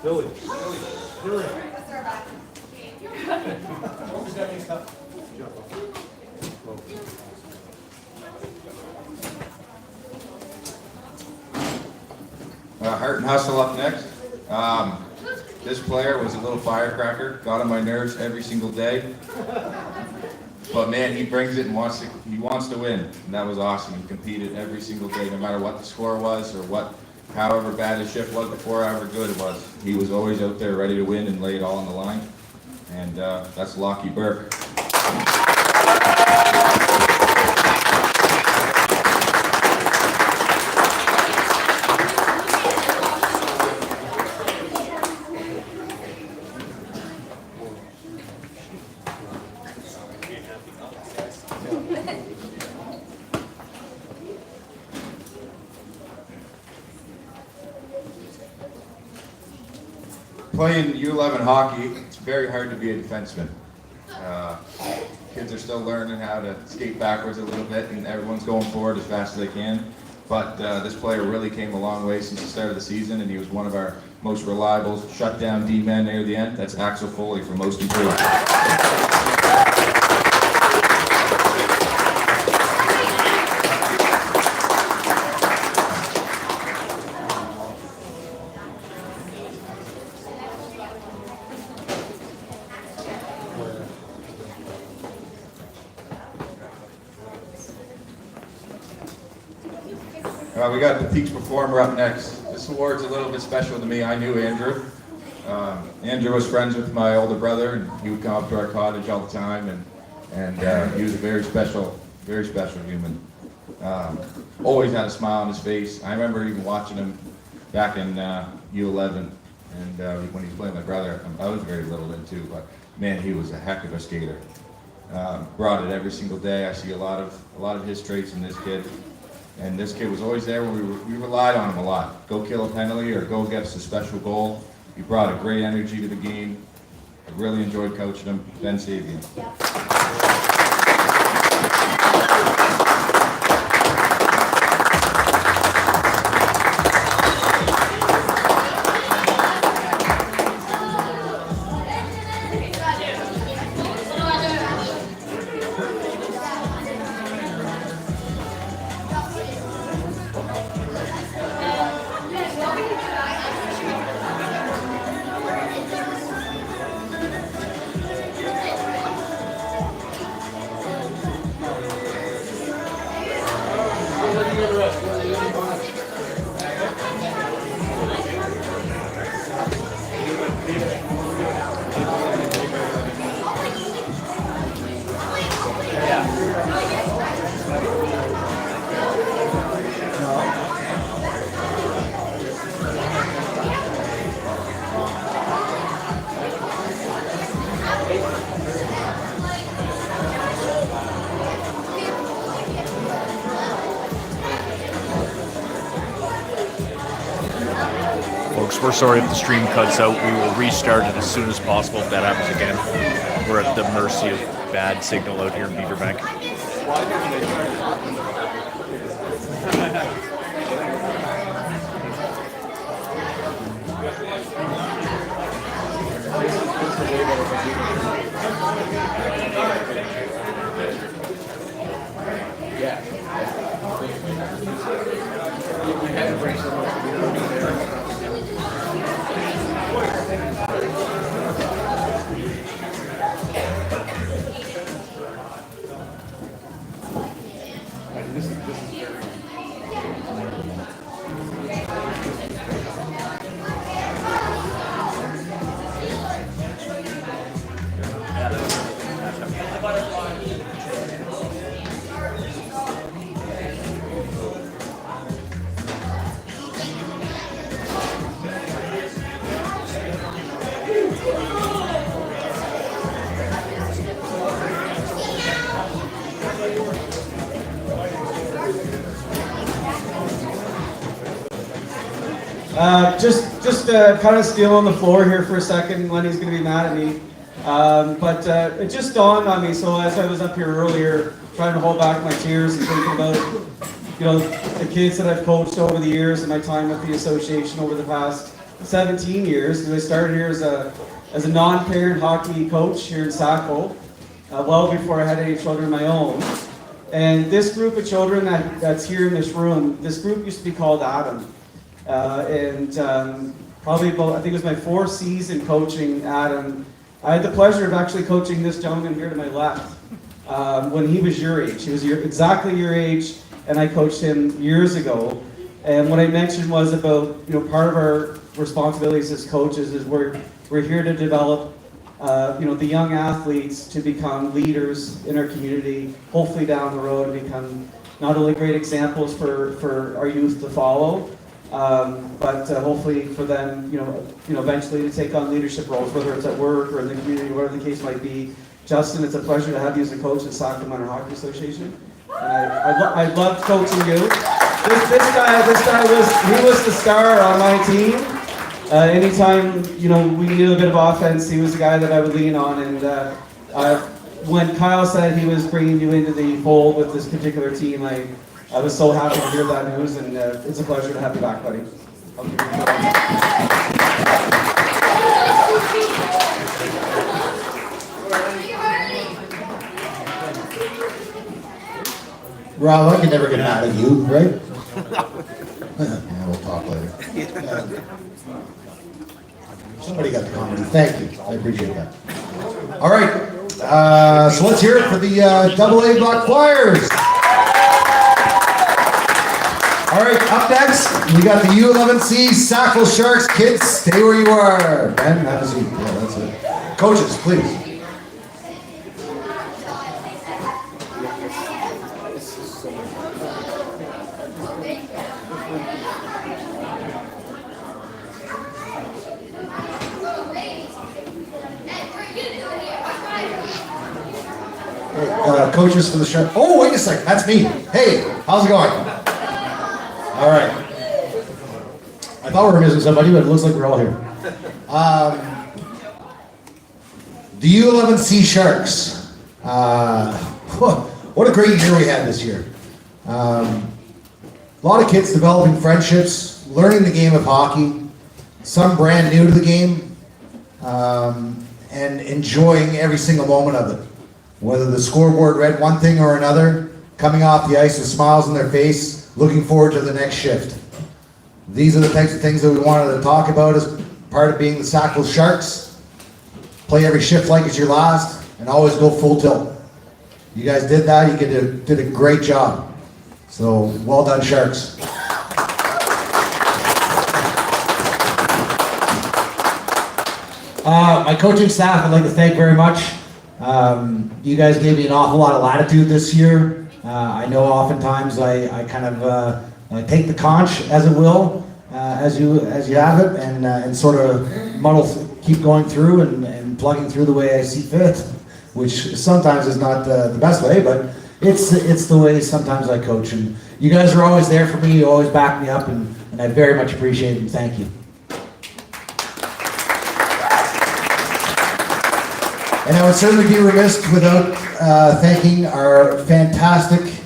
Billy. Heart and Hustle up next. This player was a little firecracker, got on my nerves every single day. But man, he brings it and he wants to win, and that was awesome. He competed every single day, no matter what the score was or however bad his shift was before, however good it was. He was always out there ready to win and lay it all on the line, and that's Lockie Burke. Playing U11 hockey, it's very hard to be a defenseman. Kids are still learning how to skate backwards a little bit, and everyone's going forward as fast as they can. But this player really came a long way since the start of the season, and he was one of our most reliable shutdown D-men near the end. That's Axel Foley for Most Improved. We got the Peaks Performer up next. This award's a little bit special to me. I knew Andrew. Andrew was friends with my older brother, and he would come up to our cottage all the time, and he was a very special human. Always had a smile on his face. I remember even watching him back in U11, and when he was playing with my brother. I was very little then too, but man, he was a heck of a skater. Brought it every single day. I see a lot of his traits in this kid. And this kid was always there when we relied on him a lot. Go kill a penalty or go get us a special goal. He brought a great energy to the game. I really enjoyed coaching him. Ben Sabian. Folks, we're sorry if the stream cuts out. We will restart it as soon as possible if that happens again. We're at the mercy of bad signal out here in Beaverbank. Just kind of steal on the floor here for a second. Lenny's going to be mad at me. But it just dawned on me, so as I was up here earlier, trying to hold back my tears and thinking about, the kids that I've coached over the years and my time with the association over the past 17 years, because I started here as a non-parent hockey coach here in Sackville, well before I had any children of my own. And this group of children that's here in this room, this group used to be called Adam. Probably about, I think it was my 4th season coaching Adam. I had the pleasure of actually coaching this gentleman here to my left when he was your age. He was exactly your age, and I coached him years ago. And what I mentioned was about, part of our responsibilities as coaches is we're here to develop the young athletes to become leaders in our community, hopefully down the road, and become not only great examples for our youth to follow, but hopefully for them, eventually to take on leadership roles, whether it's at work or in the community, whatever the case might be. Justin, it's a pleasure to have you as a coach at Sackville Minor Hockey Association. And I loved coaching you. This guy was the star on my team. Anytime, we needed a bit of offense, he was the guy that I would lean on. And when Kyle said he was bringing you into the fold with this particular team, I was so happy to hear that news, and it's a pleasure to have you back, buddy. Rob, I can never get mad at you, right? Yeah, we'll talk later. Somebody got the comedy. Thank you. I appreciate that. All right. So let's hear it for the AA Black Flyers. All right. Up next, we got the U11 Sackville Sharks. Kids, stay where you are. Ben, have a seat. Yeah, that's it. Coaches, please. Coaches for the Sharks. Oh, wait a second. That's me. Hey, how's it going? All right. I thought we were missing somebody, but it looks like we're all here. The U11 Sharks. What a great year we had this year. A lot of kids developing friendships, learning the game of hockey, some brand new to the game, and enjoying every single moment of it. Whether the scoreboard read one thing or another, coming off the ice with smiles on their face, looking forward to the next shift. These are the types of things that we wanted to talk about as part of being the Sackville Sharks. Play every shift like it's your last, and always go full tilt. You guys did that, you did a great job. So, well done, Sharks. My coaching staff, I'd like to thank very much. You guys gave me an awful lot of latitude this year. I know oftentimes I kind of take the conch, as it will, as you have it, and sort of keep going through and plugging through the way I see fit, which sometimes is not the best way, but it's the way sometimes I coach. And you guys are always there for me. You always back me up, and I very much appreciate it. And thank you. And I would certainly be remiss without thanking our fantastic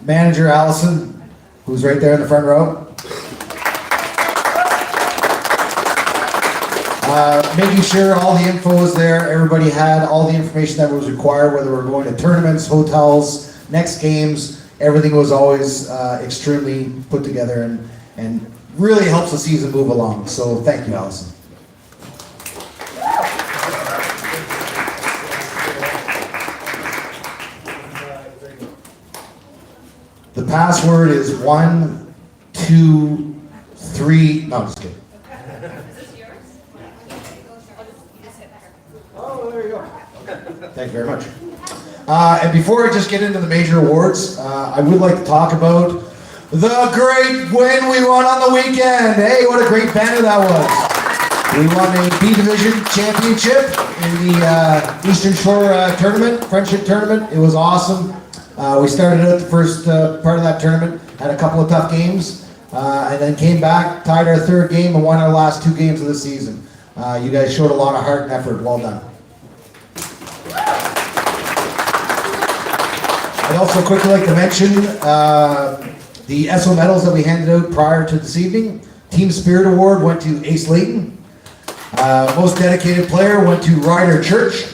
manager, Allison, who's right there in the front row. Making sure all the info was there, everybody had all the information that was required, whether we're going to tournaments, hotels, next games, everything was always extremely put together and really helps the season move along. So thank you, Allison. The password is 1, 2, 3. No, I'm just kidding. Is this yours? Oh, there you go. Thank you very much. And before I just get into the major awards, I would like to talk about the great win we won on the weekend. Hey, what a great banner that was. We won a B Division championship in the Eastern Shore tournament, friendship tournament. It was awesome. We started out the first part of that tournament, had a couple of tough games, and then came back, tied our third game, and won our last 2 games of the season. You guys showed a lot of heart and effort. Well done. I'd also quickly like to mention the ESO medals that we handed out prior to this evening. Team Spirit Award went to Ace Layton. Most dedicated player went to Ryder Church.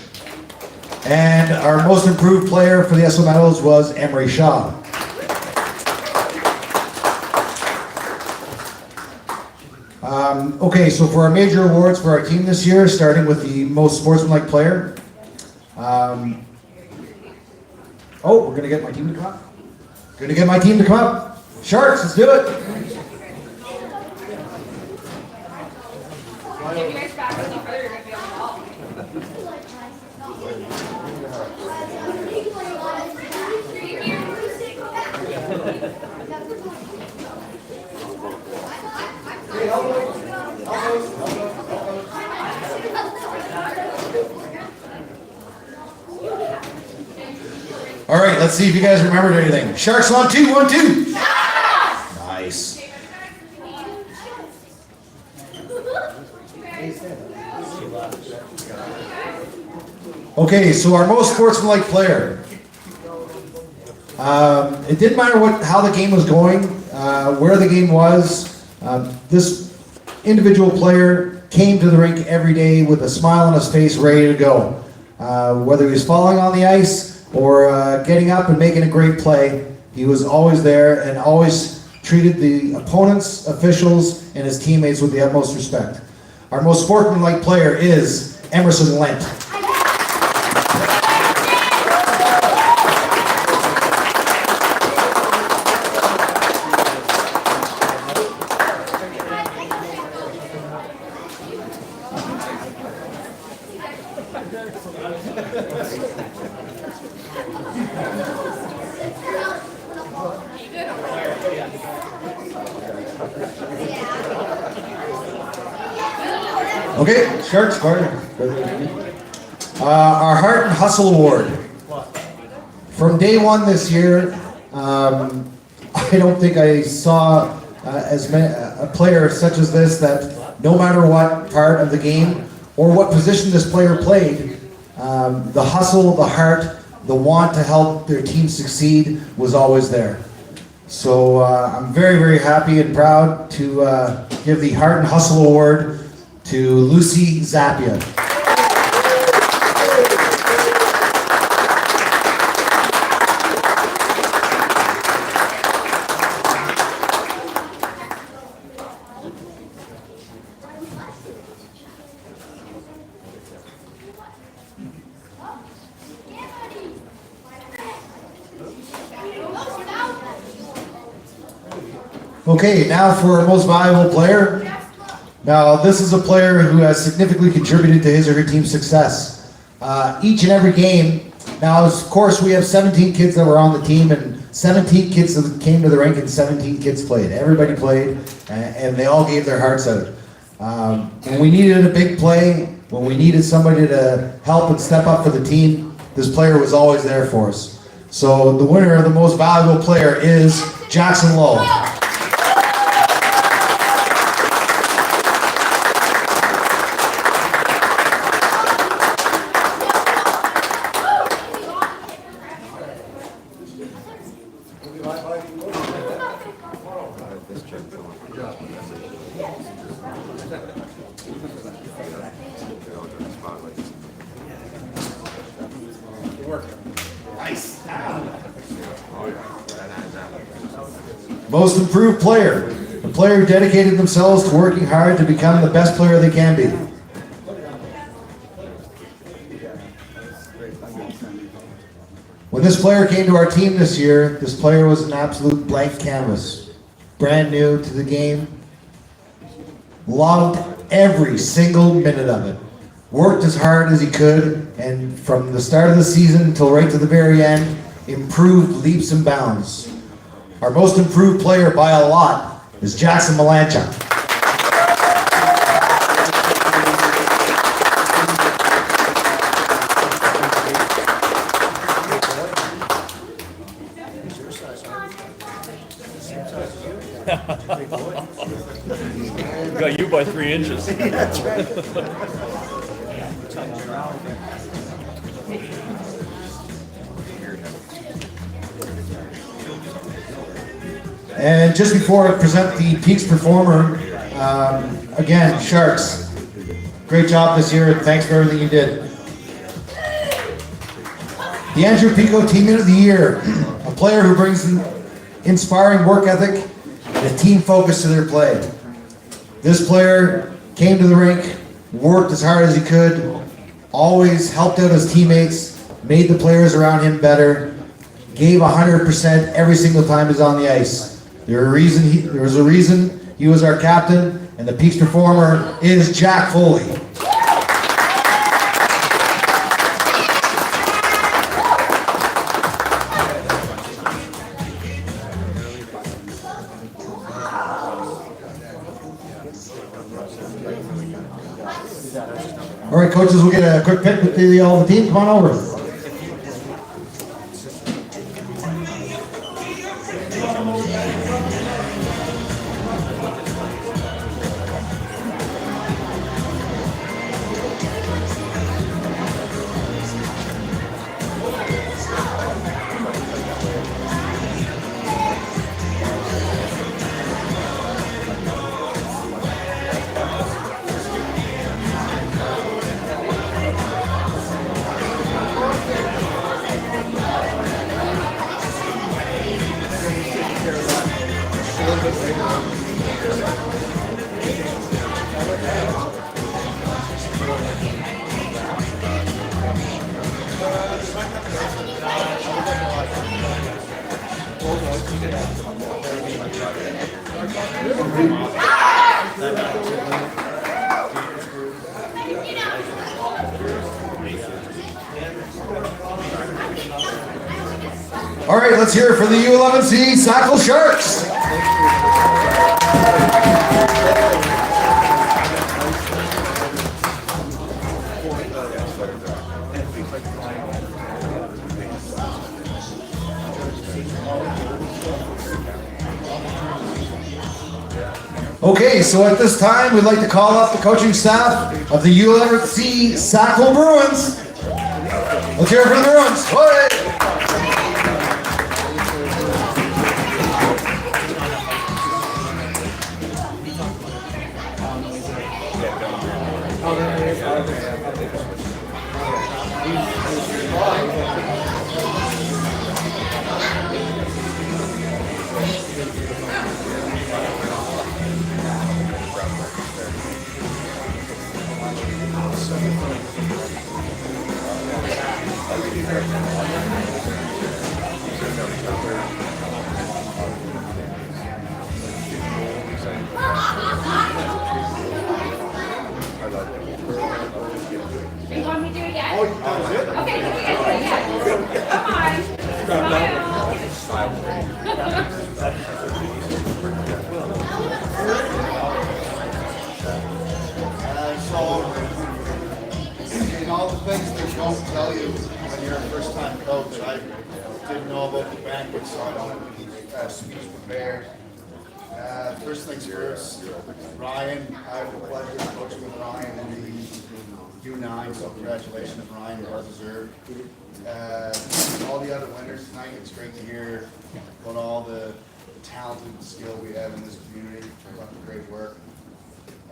And our most improved player for the SO Medals was Emery Shaw. Okay, so for our major awards for our team this year, starting with the most sportsmanlike player. We're going to get my team to come up. Going to get my team to come up. Sharks, let's do it. All right, let's see if you guys remembered anything. Sharks on 2, 1, 2. Nice. Okay, so our most sportsmanlike player. It didn't matter how the game was going, where the game was. This individual player came to the rink every day with a smile on his face, ready to go. Whether he was falling on the ice or getting up and making a great play, he was always there and always treated the opponents, officials, and his teammates with the utmost respect. Our most sportsmanlike player is Emerson Lent. Okay, Sharks, our Heart and Hustle Award. From day one this year, I don't think I saw a player such as this that no matter what part of the game or what position this player played, the hustle, the heart, the want to help their team succeed was always there. So I'm very, very happy and proud to give the Heart and Hustle Award to Lucy Zappia. Okay, now for our most valuable player. Now, this is a player who has significantly contributed to his or her team's success. Each and every game, now of course we have 17 kids that were on the team and 17 kids that came to the rink and 17 kids played. Everybody played and they all gave their hearts out. When we needed a big play, when we needed somebody to help and step up for the team, this player was always there for us. So the winner of the most valuable player is Jackson Lowe. Most improved player, a player who dedicated themselves to working hard to become the best player they can be. When this player came to our team this year, this player was an absolute blank canvas. Brand new to the game. Loved every single minute of it. Worked as hard as he could, and from the start of the season until right to the very end, improved leaps and bounds. Our most improved player by a lot is Jackson Malancha. Got you by 3 inches. That's right. And just before I present the Peaks Performer Again, Sharks, great job this year, and thanks for everything you did. The Andrew Pico Teammate of the Year, a player who brings an inspiring work ethic and a team focus to their play. This player came to the rink, worked as hard as he could, always helped out his teammates, made the players around him better, gave 100% every single time he's on the ice. There was a reason he was our captain, and the Peaks performer is Jack Foley. All right, coaches, we'll get a quick pick with all the team. Come on over. All right, let's hear it for the U11 Sackville Sharks. Okay, so at this time, we'd like to call up the coaching staff of the U11 Sackville Bruins. Let's hear it for the Bruins. Hey! You want me to do it again? Okay, can we get to it again? Come on. So, in all the things they don't tell you when you're a first-time coach, I didn't know about the banquet, so I don't have any speech prepared. First things first, Ryan, I have the pleasure of coaching with Ryan in the U9, so congratulations, Ryan, well deserved. All the other winners tonight, it's great to hear about all the talent and skill we have in this community. Keep up the great work.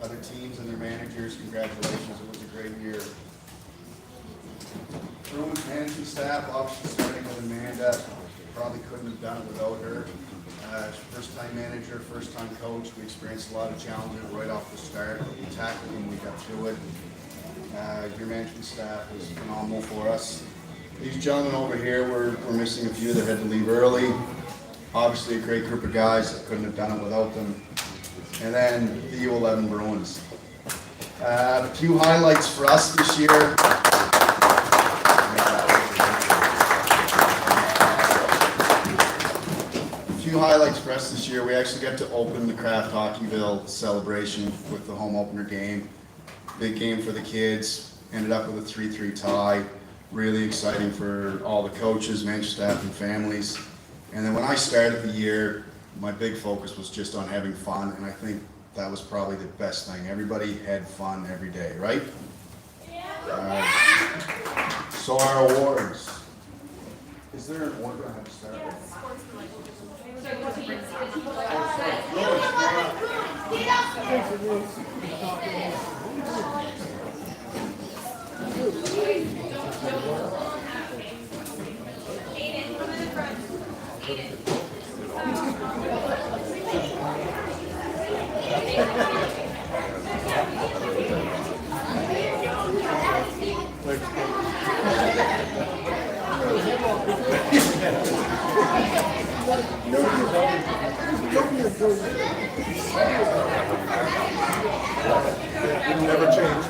Other teams and their managers, congratulations, it was a great year. Bruins management staff, obviously starting with Amanda, probably couldn't have done it without her. First-time manager, first-time coach, we experienced a lot of challenges right off the start, but we tackled them, we got through it. Your management staff was phenomenal for us. These gentlemen over here, we're missing a few that had to leave early. Obviously a great group of guys that couldn't have done it without them. And then the U11 Bruins. A few highlights for us this year. Highlights for us this year, we actually got to open the Kraft Hockeyville celebration with the home opener game. Big game for the kids, ended up with a 3-3 tie. Really exciting for all the coaches, management staff, and families. And then when I started the year, my big focus was just on having fun, and I think that was probably the best thing. Everybody had fun every day, right? So our awards. Is there an order I have to start with? Never change.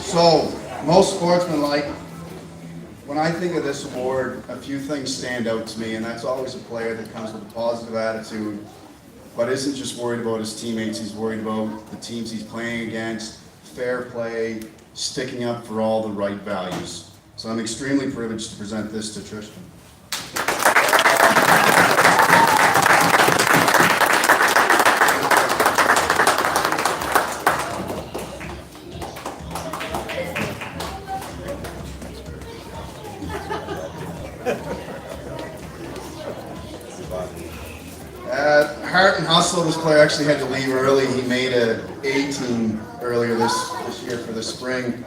So, most sportsmanlike, when I think of this award, a few things stand out to me, and that's always a player that comes with a positive attitude, but isn't just worried about his teammates, he's worried about the teams he's playing against, fair play, sticking up for all the right values. So I'm extremely privileged to present this to Tristan. Heart and hustle, this player actually had to leave early. He made a A team earlier this year for the spring.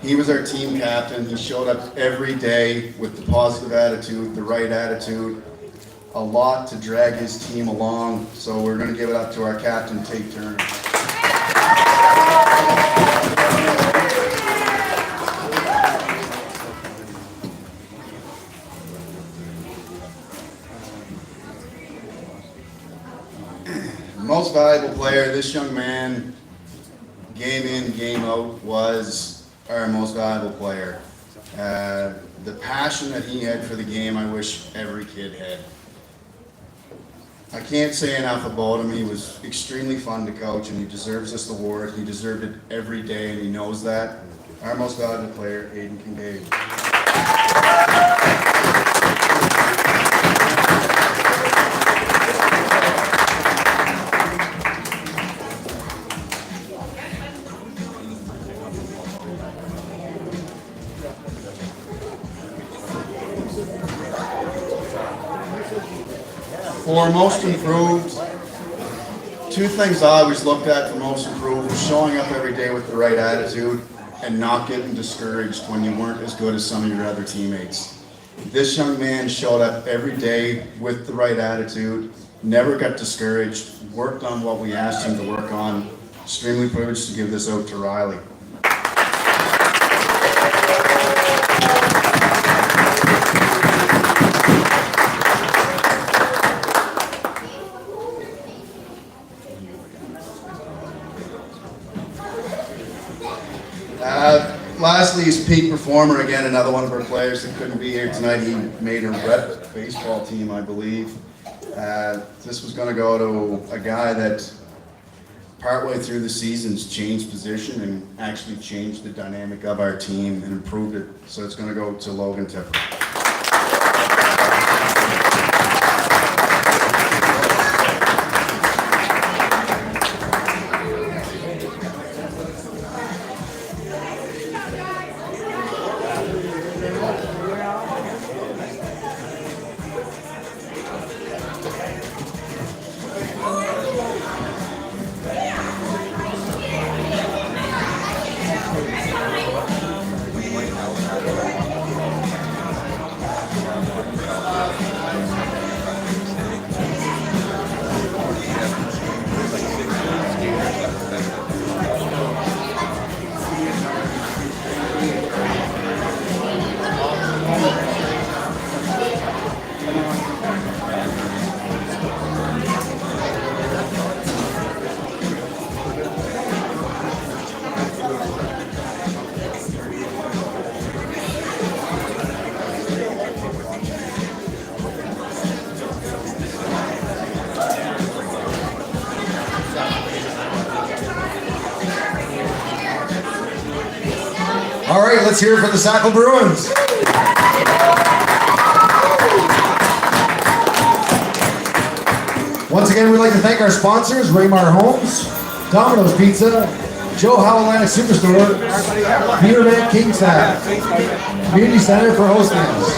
He was our team captain. He showed up every day with the positive attitude, the right attitude, a lot to drag his team along. So we're going to give it up to our captain, Tate Turner. Most valuable player, this young man, game in, game out, was our most valuable player. The passion that he had for the game, I wish every kid had. I can't say enough about him. He was extremely fun to coach, and he deserves this award. He deserved it every day, and he knows that. Our most valuable player, Aiden Kincaid. For most improved, two things I always looked at for most improved was showing up every day with the right attitude and not getting discouraged when you weren't as good as some of your other teammates. This young man showed up every day with the right attitude, never got discouraged, worked on what we asked him to work on. Extremely privileged to give this out to Riley. Lastly, he's peak performer, again, another one of our players that couldn't be here tonight. He made a rep baseball team, I believe. This was going to go to a guy that partway through the season's changed position and actually changed the dynamic of our team and improved it. So it's going to go to Logan Tipper. All right, let's hear it for the Sackville Bruins. Once again, we'd like to thank our sponsors, Raymar Homes, Domino's Pizza, Joe Howell Superstore, Beer Van Kingstown, Community Center for hosting us.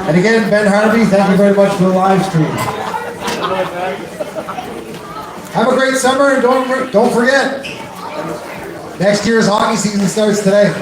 And again, Ben Harvey, thank you very much for the live stream. Have a great summer, and don't forget, next year's hockey season starts today.